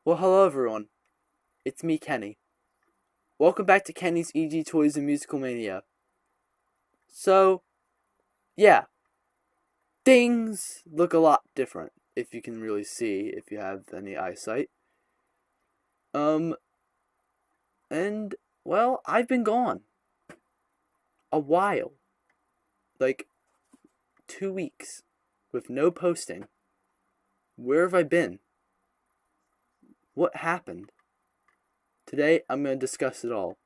Well, hello everyone. It's me, Kenny. Welcome back to Kenny's EG Toys and Musical Mania. So, yeah, things look a lot different if you can really see, if you have any eyesight. Um, and, well, I've been gone a while. Like, 2 weeks with no posting. Where have I been? What happened? Today, I'm going to discuss it all.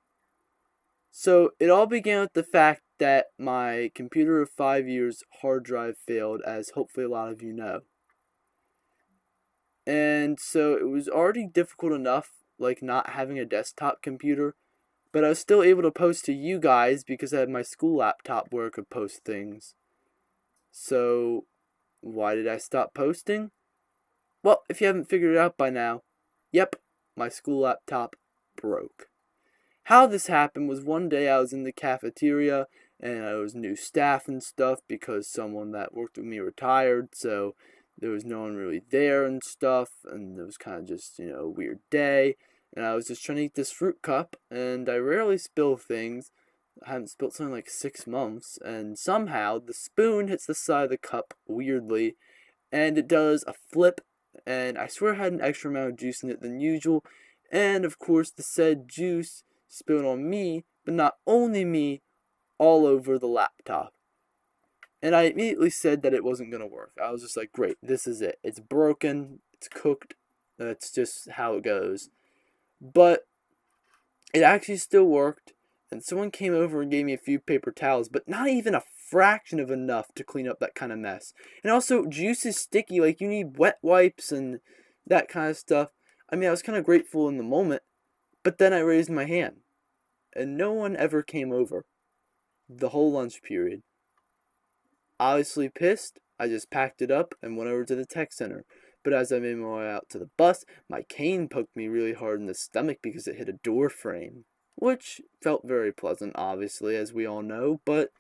So, it all began with the fact that my computer of 5 years hard drive failed, as hopefully a lot of you know. And so it was already difficult enough, like not having a desktop computer, but I was still able to post to you guys because I had my school laptop where I could post things. So, why did I stop posting? Well, if you haven't figured it out by now, yep, my school laptop broke. How this happened was one day I was in the cafeteria and I was new staff and stuff because someone that worked with me retired, so there was no one really there and stuff, and it was kind of just, a weird day. And I was just trying to eat this fruit cup, and I rarely spill things. I haven't spilled something like 6 months, and somehow the spoon hits the side of the cup weirdly, and it does a flip, and I swear I had an extra amount of juice in it than usual, and of course the said juice spilled on me, but not only me, all over the laptop. And I immediately said that it wasn't going to work. I was just like, great, this is it. It's broken, it's cooked, that's just how it goes. But it actually still worked, and someone came over and gave me a few paper towels, but not even a fraction of enough to clean up that kind of mess. And also, juice is sticky, like you need wet wipes and that kind of stuff. I mean, I was kind of grateful in the moment, but then I raised my hand, and no one ever came over the whole lunch period. Obviously pissed, I just packed it up and went over to the tech center. But as I made my way out to the bus, my cane poked me really hard in the stomach because it hit a door frame. Which felt very pleasant, obviously, as we all know, but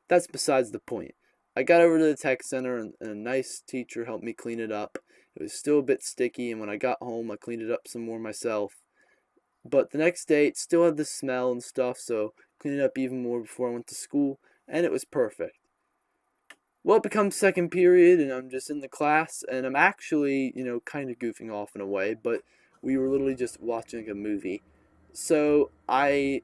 that's besides the point. I got over to the tech center and a nice teacher helped me clean it up. It was still a bit sticky, and when I got home, I cleaned it up some more myself. But the next day, it still had the smell and stuff, so cleaned it up even more before I went to school, and it was perfect. Well, it becomes second period, and I'm just in the class, and I'm actually, kind of goofing off in a way, but we were literally just watching a movie. So I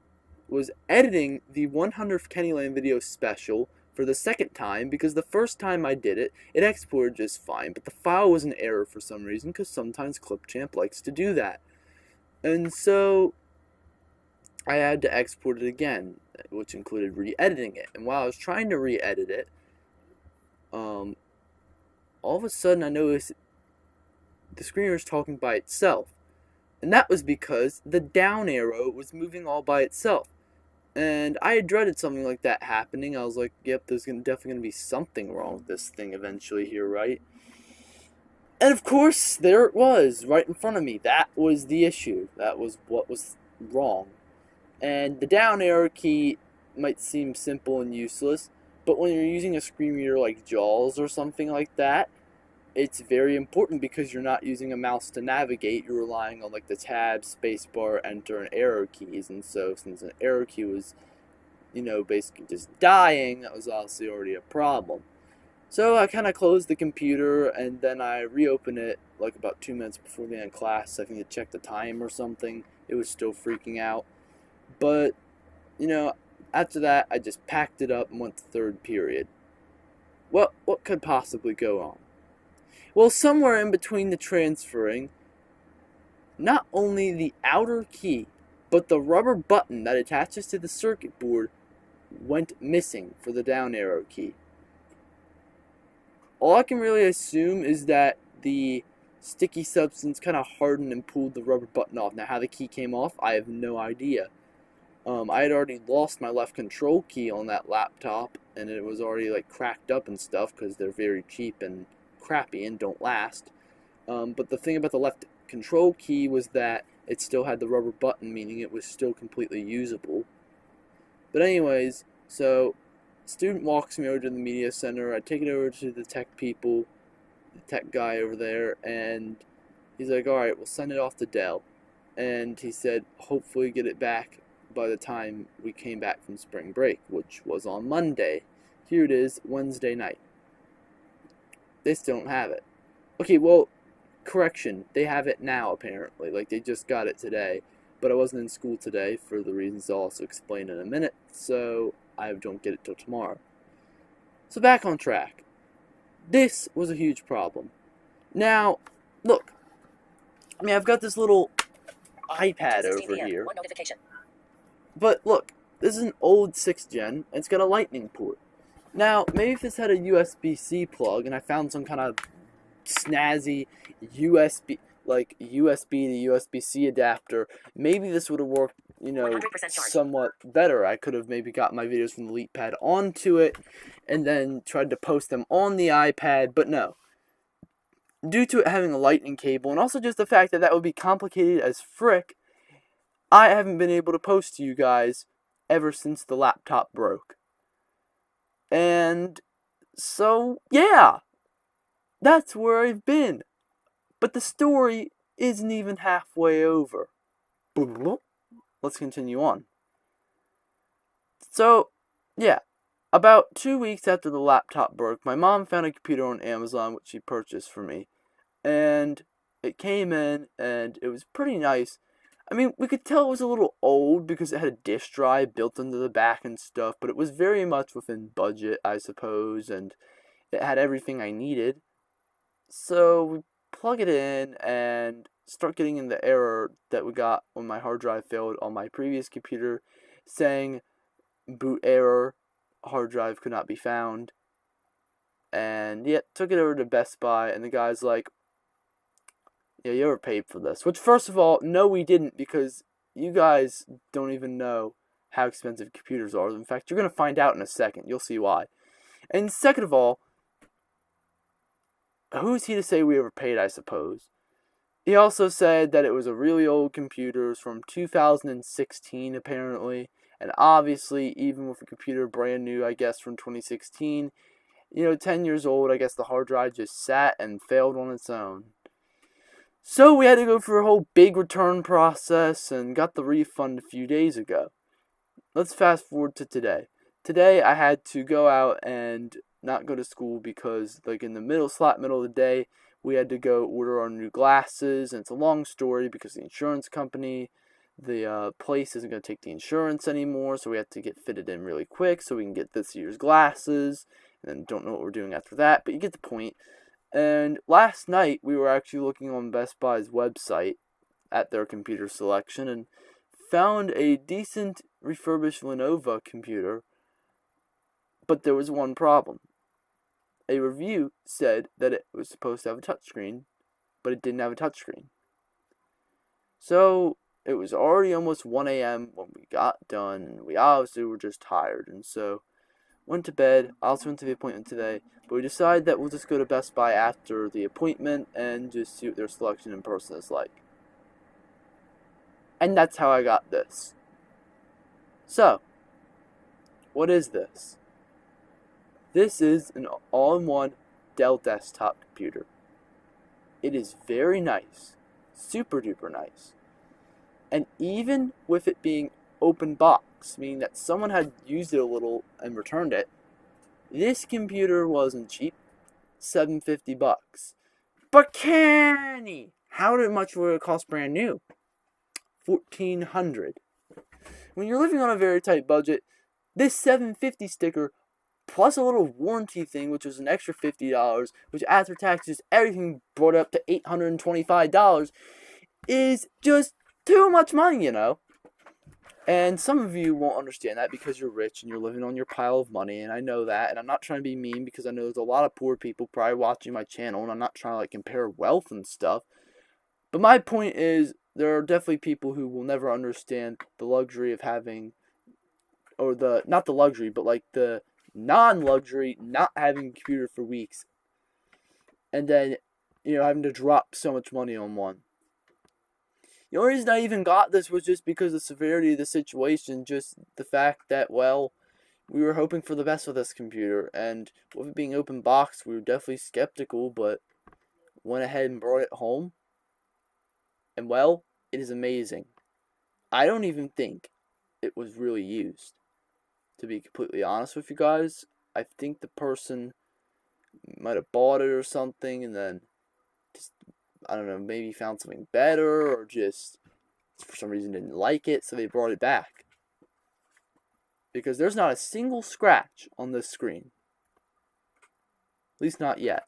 was editing the 100th Kennyland video special for the second time because the first time I did it, it exported just fine, but the file was in error for some reason because sometimes Clipchamp likes to do that. And so I had to export it again, which included re-editing it. And while I was trying to re-edit it, um, all of a sudden I noticed the screen was talking by itself. And that was because the down arrow was moving all by itself. And I had dreaded something like that happening. I was like, yep, there's definitely going to be something wrong with this thing eventually here, right? And of course, there it was, right in front of me. That was the issue. That was what was wrong. And the down arrow key might seem simple and useless, but when you're using a screen reader like JAWS or something like that, it's very important because you're not using a mouse to navigate. You're relying on like the tab, spacebar, enter, and arrow keys. And so since an arrow key was, basically just dying, that was obviously already a problem. So I kind of closed the computer and then I reopened it like about 2 minutes before the end of class. I think to check the time or something. It was still freaking out. But, after that, I just packed it up and went to third period. What could possibly go on? Well, somewhere in between the transferring, not only the outer key, but the rubber button that attaches to the circuit board went missing for the down arrow key. All I can really assume is that the sticky substance kind of hardened and pulled the rubber button off. Now, how the key came off, I have no idea. I had already lost my left control key on that laptop, and it was already like cracked up and stuff because they're very cheap and crappy and don't last. But the thing about the left control key was that it still had the rubber button, meaning it was still completely usable. But anyways, so student walks me over to the media center. I take it over to the tech people, the tech guy over there, and He's like, alright, we'll send it off to Dell. And he said, hopefully get it back by the time we came back from spring break, which was on Monday. Here it is, Wednesday night. They still don't have it. Okay, well, correction, they have it now, apparently. Like, they just got it today. But I wasn't in school today for the reasons I'll also explain in a minute, so I don't get it till tomorrow. So back on track. This was a huge problem. Now, look. I mean, I've got this little iPad over here. But look, this is an old 6th gen, and it's got a lightning port. Now, maybe if this had a USB-C plug, and I found some kind of snazzy USB to USB-C adapter, maybe this would have worked, somewhat better. I could have maybe got my videos from the LeapPad onto it, and then tried to post them on the iPad, but no. Due to it having a lightning cable, and also just the fact that would be complicated as frick, I haven't been able to post to you guys ever since the laptop broke. And so, yeah, that's where I've been. But the story isn't even halfway over. Let's continue on. So, yeah, about 2 weeks after the laptop broke, my mom found a computer on Amazon which she purchased for me. And it came in, and it was pretty nice. I mean, we could tell it was a little old because it had a disk drive built into the back and stuff, but it was very much within budget, I suppose, and it had everything I needed. So we plug it in and start getting in the error that we got when my hard drive failed on my previous computer, saying boot error, hard drive could not be found. And yeah, took it over to Best Buy, and the guy's like, yeah, you overpaid for this. Which, first of all, no, we didn't, because you guys don't even know how expensive computers are. In fact, you're going to find out in a second. You'll see why. And second of all, who's he to say we overpaid, I suppose? He also said that it was a really old computer. It was from 2016, apparently. And obviously, even with a computer brand new, I guess, from 2016, 10 years old, I guess the hard drive just sat and failed on its own. So we had to go through a whole big return process and got the refund a few days ago. Let's fast forward to today. Today I had to go out and not go to school because, in the middle of the day, we had to go order our new glasses. And it's a long story because the insurance company, the place isn't going to take the insurance anymore. So we had to get fitted in really quick so we can get this year's glasses. And then don't know what we're doing after that, but you get the point. And last night, we were actually looking on Best Buy's website at their computer selection and found a decent refurbished Lenovo computer, but there was one problem. A review said that it was supposed to have a touchscreen, but it didn't have a touchscreen. So, it was already almost 1 a.m. when we got done, and we obviously were just tired, and so went to bed. I also went to the appointment today, but we decided that we'll just go to Best Buy after the appointment and just see what their selection in person is like. And that's how I got this. So, what is this? This is an all-in-one Dell desktop computer. It is very nice, super duper nice. And even with it being open box, meaning that someone had used it a little and returned it, this computer wasn't cheap. $750. But Kenny, how much would it cost brand new? $1,400. When you're living on a very tight budget, this $750 sticker plus a little warranty thing, which was an extra $50, which after taxes, everything brought up to $825, is just too much money, And some of you won't understand that because you're rich and you're living on your pile of money, and I know that, and I'm not trying to be mean because I know there's a lot of poor people probably watching my channel, and I'm not trying to compare wealth and stuff. But my point is, there are definitely people who will never understand the luxury of having, or not the luxury, but the non-luxury, not having a computer for weeks, and then, having to drop so much money on one. The only reason I even got this was just because of the severity of the situation, just the fact that, we were hoping for the best with this computer, and with it being open box, we were definitely skeptical, but went ahead and brought it home, And well, it is amazing. I don't even think it was really used. To be completely honest with you guys, I think the person might have bought it or something and then just, I don't know, maybe found something better or just for some reason didn't like it, so they brought it back. Because there's not a single scratch on this screen. At least not yet.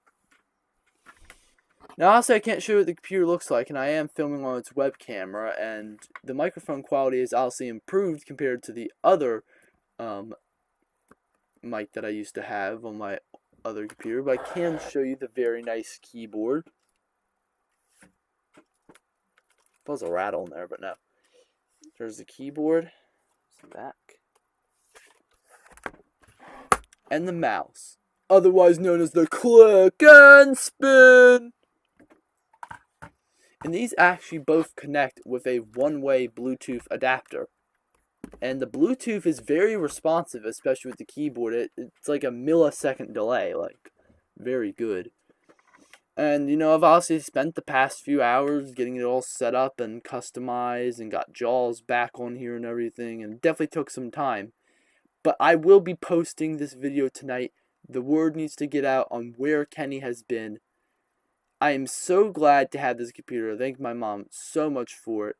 Now, honestly, I can't show you what the computer looks like, and I am filming on its web camera, and the microphone quality is obviously improved compared to the other mic that I used to have on my other computer, but I can show you the very nice keyboard. There was a rattle in there, but no. There's the keyboard. It's back. And the mouse, otherwise known as the click and spin. And these actually both connect with a one-way Bluetooth adapter. And the Bluetooth is very responsive, especially with the keyboard. It's like a millisecond delay, like, very good. And, you know, I've obviously spent the past few hours getting it all set up and customized and got JAWS back on here and everything, and it definitely took some time. But I will be posting this video tonight. The word needs to get out on where Kenny has been. I am so glad to have this computer. I thank my mom so much for it.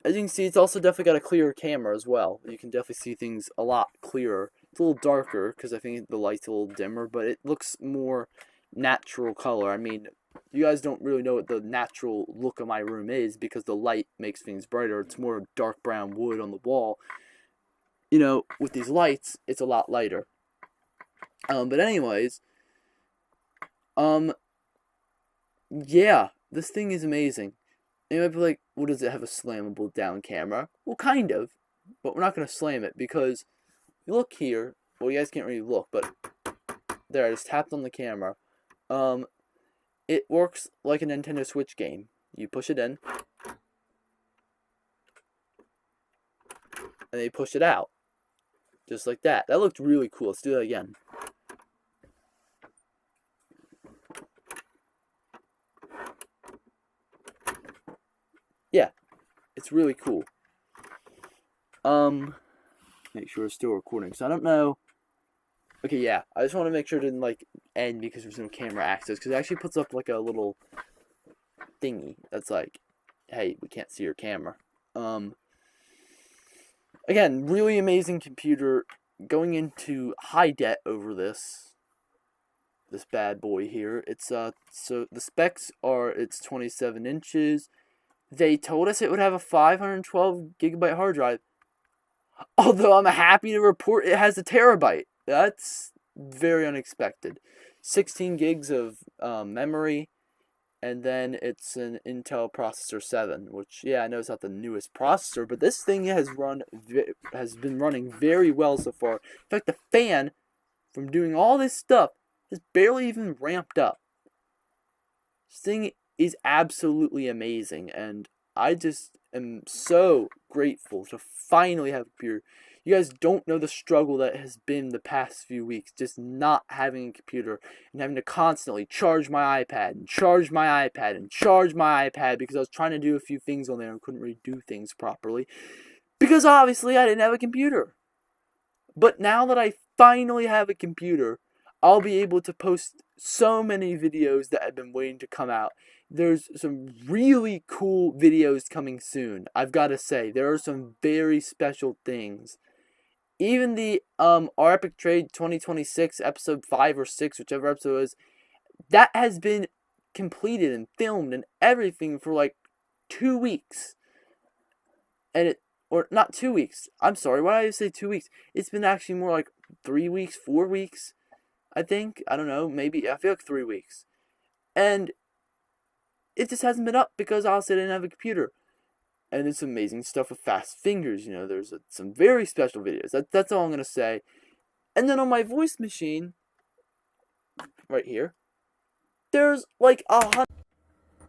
As you can see, it's also definitely got a clearer camera as well. You can definitely see things a lot clearer. It's a little darker because I think the light's a little dimmer, but it looks more natural color. I mean, you guys don't really know what the natural look of my room is because the light makes things brighter. It's more dark brown wood on the wall. You know, with these lights, it's a lot lighter. But anyways, yeah, this thing is amazing. And you might be like, well, does it have a slammable down camera? Well, kind of, but we're not going to slam it because you look here. Well, you guys can't really look, but there, I just tapped on the camera. It works like a Nintendo Switch game. You push it in, and then you push it out. Just like that. That looked really cool. Let's do that again. Yeah, it's really cool. Make sure it's still recording. So I don't know. Okay, yeah. I just want to make sure it didn't like end because there's no camera access. Because it actually puts up like a little thingy that's like, hey, we can't see your camera. Again, really amazing computer. Going into high debt over this bad boy here. It's so the specs are it's 27 inches. They told us it would have a 512 gigabyte hard drive. Although I'm happy to report it has a terabyte. That's very unexpected. 16 gigs of memory. And then it's an Intel Processor 7, which, yeah, I know it's not the newest processor, but this thing has been running very well so far. In fact, the fan, from doing all this stuff, has barely even ramped up. This thing is absolutely amazing, and I just am so grateful to finally have a computer. You guys don't know the struggle that has been the past few weeks, just not having a computer and having to constantly charge my iPad and charge my iPad and charge my iPad because I was trying to do a few things on there and couldn't really do things properly because obviously I didn't have a computer. But now that I finally have a computer, I'll be able to post so many videos that I've been waiting to come out. There's some really cool videos coming soon. I've got to say, there are some very special things. Even the our Epic Trade 2026 episode 5 or 6, whichever episode it is, that has been completed and filmed and everything for like 2 weeks. And or not 2 weeks. I'm sorry, why did I say 2 weeks? It's been actually more like 3 weeks, 4 weeks, I think. I don't know, maybe, I feel like 3 weeks. And it just hasn't been up because obviously I didn't have a computer. And it's amazing stuff with fast fingers, you know, there's some very special videos. That's all I'm going to say. And then on my voice machine, right here, there's like 100...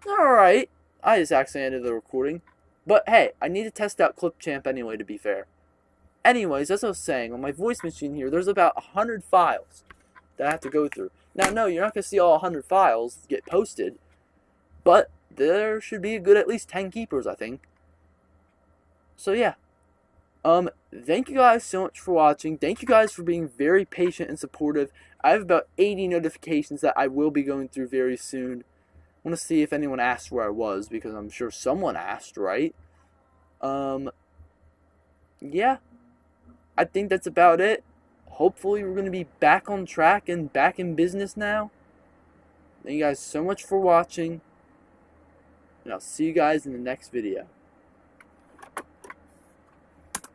Alright, I just accidentally ended the recording. But hey, I need to test out Clipchamp anyway, to be fair. Anyways, as I was saying, on my voice machine here, there's about 100 files that I have to go through. Now, no, you're not going to see all 100 files get posted, but there should be a good at least 10 keepers, I think. So yeah. Thank you guys so much for watching. Thank you guys for being very patient and supportive. I have about 80 notifications that I will be going through very soon. I want to see if anyone asked where I was, because I'm sure someone asked, right? Yeah. I think that's about it. Hopefully we're going to be back on track and back in business now. Thank you guys so much for watching, and I'll see you guys in the next video.